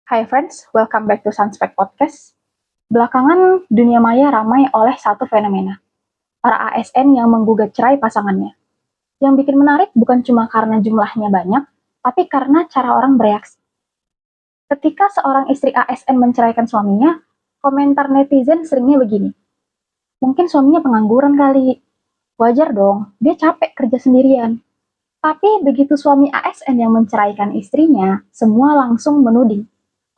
Hai friends, welcome back to Sunspec Podcast. Belakangan, dunia maya ramai oleh satu fenomena, para ASN yang menggugat cerai pasangannya. Yang bikin menarik bukan cuma karena jumlahnya banyak, tapi karena cara orang bereaksi. Ketika seorang istri ASN menceraikan suaminya, komentar netizen seringnya begini, mungkin suaminya pengangguran kali, wajar dong, dia capek kerja sendirian. Tapi begitu suami ASN yang menceraikan istrinya, semua langsung menuding.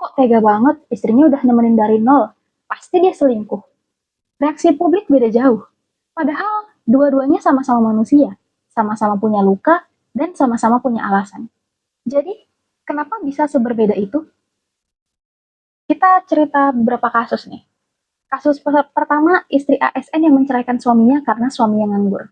Kok tega banget, istrinya udah nemenin dari nol, pasti dia selingkuh. Reaksi publik beda jauh. Padahal dua-duanya sama-sama manusia, sama-sama punya luka, dan sama-sama punya alasan. Jadi, kenapa bisa seberbeda itu? Kita cerita beberapa kasus nih. Kasus pertama, istri ASN yang menceraikan suaminya karena suaminya nganggur.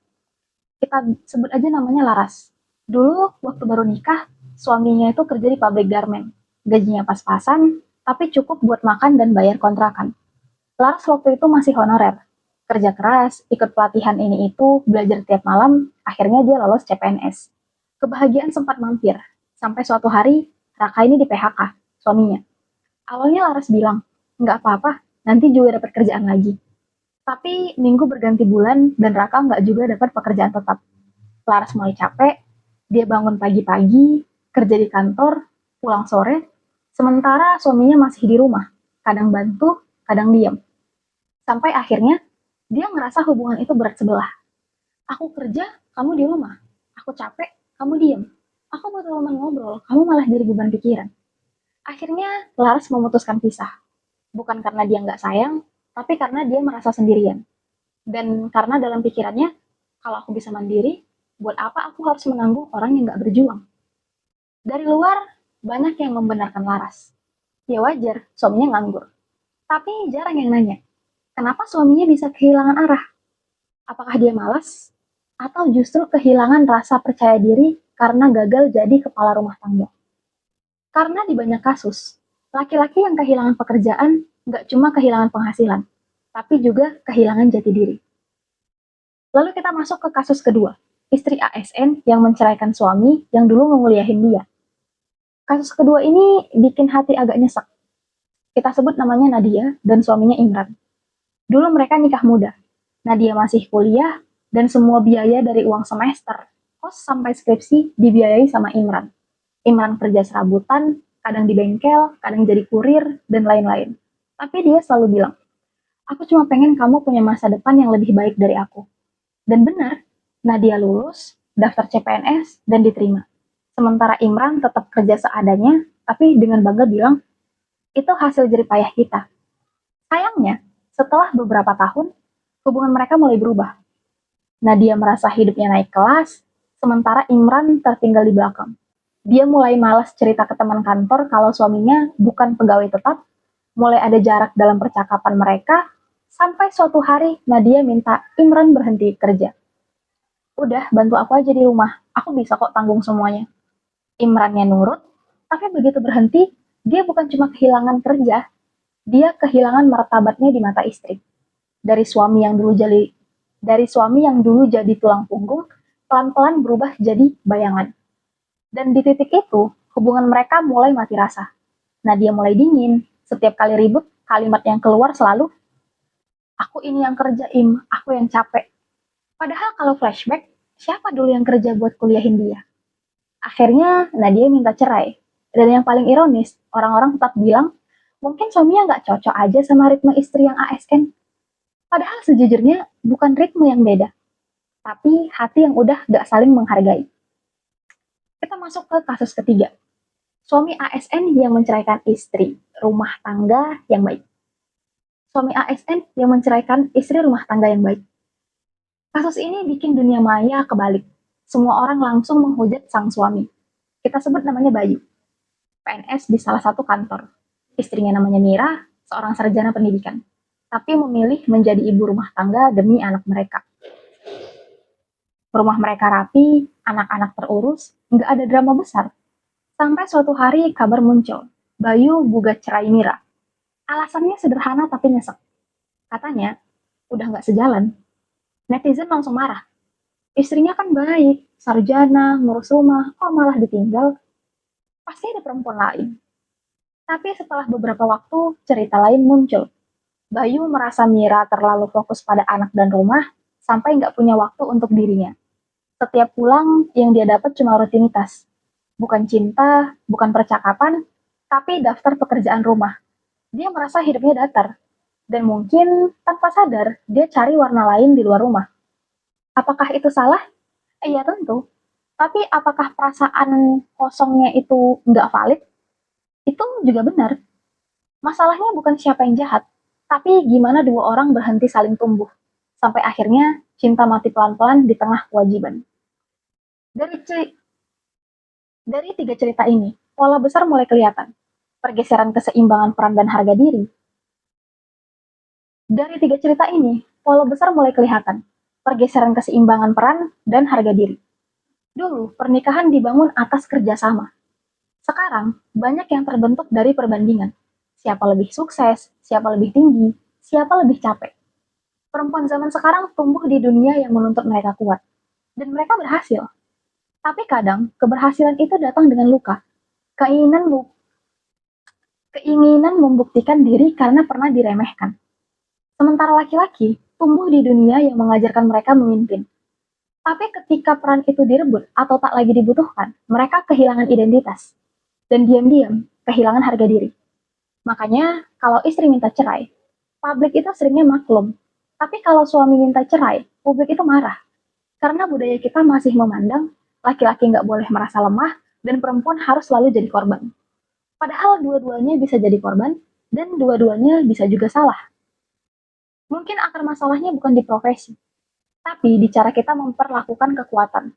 Kita sebut aja namanya Laras. Dulu, waktu baru nikah, suaminya itu kerja di pabrik garment. Gajinya pas-pasan, tapi cukup buat makan dan bayar kontrakan. Laras waktu itu masih honorer. Kerja keras, ikut pelatihan ini itu, belajar tiap malam, akhirnya dia lolos CPNS. Kebahagiaan sempat mampir, sampai suatu hari Raka ini di PHK, suaminya. Awalnya Laras bilang, nggak apa-apa, nanti juga dapat kerjaan lagi. Tapi minggu berganti bulan dan Raka nggak juga dapat pekerjaan tetap. Laras mulai capek, dia bangun pagi-pagi, kerja di kantor, pulang sore, sementara suaminya masih di rumah, kadang bantu, kadang diam. Sampai akhirnya dia ngerasa hubungan itu berat sebelah. Aku kerja, kamu di rumah. Aku capek, kamu diam. Aku butuh teman ngobrol, kamu malah jadi beban pikiran. Akhirnya Laras memutuskan pisah. Bukan karena dia nggak sayang, tapi karena dia merasa sendirian. Dan karena dalam pikirannya, kalau aku bisa mandiri, buat apa aku harus menanggung orang yang nggak berjuang? Dari luar, banyak yang membenarkan Laras. Ya wajar, suaminya nganggur. Tapi jarang yang nanya, kenapa suaminya bisa kehilangan arah? Apakah dia malas? Atau justru kehilangan rasa percaya diri karena gagal jadi kepala rumah tangga? Karena di banyak kasus, laki-laki yang kehilangan pekerjaan nggak cuma kehilangan penghasilan, tapi juga kehilangan jati diri. Lalu kita masuk ke kasus kedua, istri ASN yang menceraikan suami yang dulu menguliahin dia. Kasus kedua ini bikin hati agak nyesek. Kita sebut namanya Nadia dan suaminya Imran. Dulu mereka nikah muda. Nadia masih kuliah dan semua biaya dari uang semester, kos sampai skripsi dibiayai sama Imran. Imran kerja serabutan, kadang di bengkel, kadang jadi kurir, dan lain-lain. Tapi dia selalu bilang, aku cuma pengen kamu punya masa depan yang lebih baik dari aku. Dan benar, Nadia lulus, daftar CPNS, dan diterima. Sementara Imran tetap kerja seadanya, tapi dengan bangga bilang, itu hasil jerih payah kita. Sayangnya, setelah beberapa tahun, hubungan mereka mulai berubah. Nadia merasa hidupnya naik kelas, sementara Imran tertinggal di belakang. Dia mulai malas cerita ke teman kantor kalau suaminya bukan pegawai tetap, mulai ada jarak dalam percakapan mereka, sampai suatu hari Nadia minta Imran berhenti kerja. Udah, bantu aku aja di rumah, aku bisa kok tanggung semuanya. Imrannya nurut, tapi begitu berhenti, dia bukan cuma kehilangan kerja, dia kehilangan martabatnya di mata istri. Dari suami yang dulu jadi tulang punggung, pelan-pelan berubah jadi bayangan. Dan di titik itu, hubungan mereka mulai mati rasa. Nadia mulai dingin, setiap kali ribut, kalimat yang keluar selalu, aku ini yang kerja aku yang capek. Padahal kalau flashback, siapa dulu yang kerja buat kuliahin dia? Akhirnya Nadia minta cerai. Dan yang paling ironis, orang-orang tetap bilang, mungkin suaminya nggak cocok aja sama ritme istri yang ASN. Padahal sejujurnya bukan ritme yang beda, tapi hati yang udah nggak saling menghargai. Kita masuk ke kasus ketiga. Suami ASN yang menceraikan istri, rumah tangga yang baik. Suami ASN yang menceraikan istri rumah tangga yang baik. Kasus ini bikin dunia maya kebalik. Semua orang langsung menghujat sang suami. Kita sebut namanya Bayu, PNS di salah satu kantor. Istrinya namanya Mira, seorang sarjana pendidikan. Tapi memilih menjadi ibu rumah tangga demi anak mereka. Rumah mereka rapi, anak-anak terurus, nggak ada drama besar. Sampai suatu hari kabar muncul, Bayu gugat cerai Mira. Alasannya sederhana tapi nyesek. Katanya, udah nggak sejalan. Netizen langsung marah. Istrinya kan baik, sarjana, ngurus rumah, kok malah ditinggal? Pasti ada perempuan lain. Tapi setelah beberapa waktu, cerita lain muncul. Bayu merasa Mira terlalu fokus pada anak dan rumah, sampai nggak punya waktu untuk dirinya. Setiap pulang, yang dia dapat cuma rutinitas. Bukan cinta, bukan percakapan, tapi daftar pekerjaan rumah. Dia merasa hidupnya datar. Dan mungkin tanpa sadar, dia cari warna lain di luar rumah. Apakah itu salah? Iya tentu. Tapi apakah perasaan kosongnya itu nggak valid? Itu juga benar. Masalahnya bukan siapa yang jahat, tapi gimana dua orang berhenti saling tumbuh. Sampai akhirnya cinta mati pelan-pelan di tengah kewajiban. Dari, dari tiga cerita ini, pola besar mulai kelihatan. Pergeseran keseimbangan peran dan harga diri. Dari tiga cerita ini, pola besar mulai kelihatan. Pergeseran keseimbangan peran dan harga diri. Dulu, pernikahan dibangun atas kerjasama. Sekarang, banyak yang terbentuk dari perbandingan. Siapa lebih sukses, siapa lebih tinggi, siapa lebih capek. Perempuan zaman sekarang tumbuh di dunia yang menuntut mereka kuat. Dan mereka berhasil. Tapi kadang, keberhasilan itu datang dengan luka. Keinginan, keinginan membuktikan diri karena pernah diremehkan. Sementara laki-laki tumbuh di dunia yang mengajarkan mereka memimpin. Tapi ketika peran itu direbut atau tak lagi dibutuhkan, mereka kehilangan identitas. Dan diam-diam kehilangan harga diri. Makanya, kalau istri minta cerai, publik itu seringnya maklum. Tapi kalau suami minta cerai, publik itu marah. Karena budaya kita masih memandang laki-laki nggak boleh merasa lemah dan perempuan harus selalu jadi korban. Padahal dua-duanya bisa jadi korban dan dua-duanya bisa juga salah. Mungkin akar masalahnya bukan di profesi, tapi di cara kita memperlakukan kekuatan.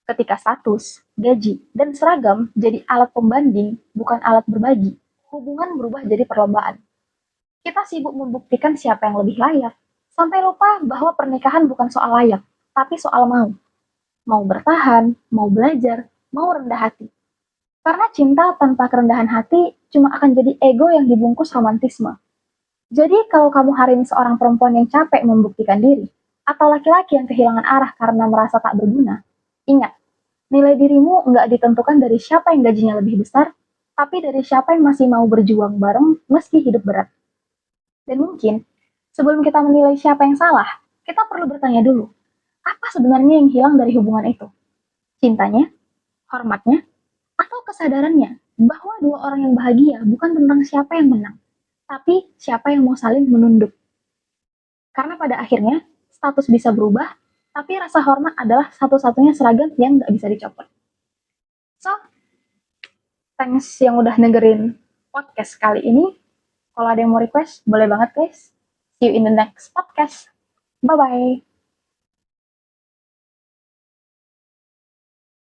Ketika status, gaji, dan seragam jadi alat pembanding, bukan alat berbagi, hubungan berubah jadi perlombaan. Kita sibuk membuktikan siapa yang lebih layak, sampai lupa bahwa pernikahan bukan soal layak, tapi soal mau. Mau bertahan, mau belajar, mau rendah hati. Karena cinta tanpa kerendahan hati cuma akan jadi ego yang dibungkus romantisme. Jadi kalau kamu hari ini seorang perempuan yang capek membuktikan diri, atau laki-laki yang kehilangan arah karena merasa tak berguna, ingat, nilai dirimu nggak ditentukan dari siapa yang gajinya lebih besar, tapi dari siapa yang masih mau berjuang bareng meski hidup berat. Dan mungkin, sebelum kita menilai siapa yang salah, kita perlu bertanya dulu, apa sebenarnya yang hilang dari hubungan itu? Cintanya, hormatnya, atau kesadarannya bahwa dua orang yang bahagia bukan tentang siapa yang menang, tapi siapa yang mau saling menunduk. Karena pada akhirnya, status bisa berubah, tapi rasa hormat adalah satu-satunya seragam yang nggak bisa dicopot. So, thanks yang udah dengerin podcast kali ini. Kalau ada yang mau request, boleh banget guys. See you in the next podcast. Bye-bye.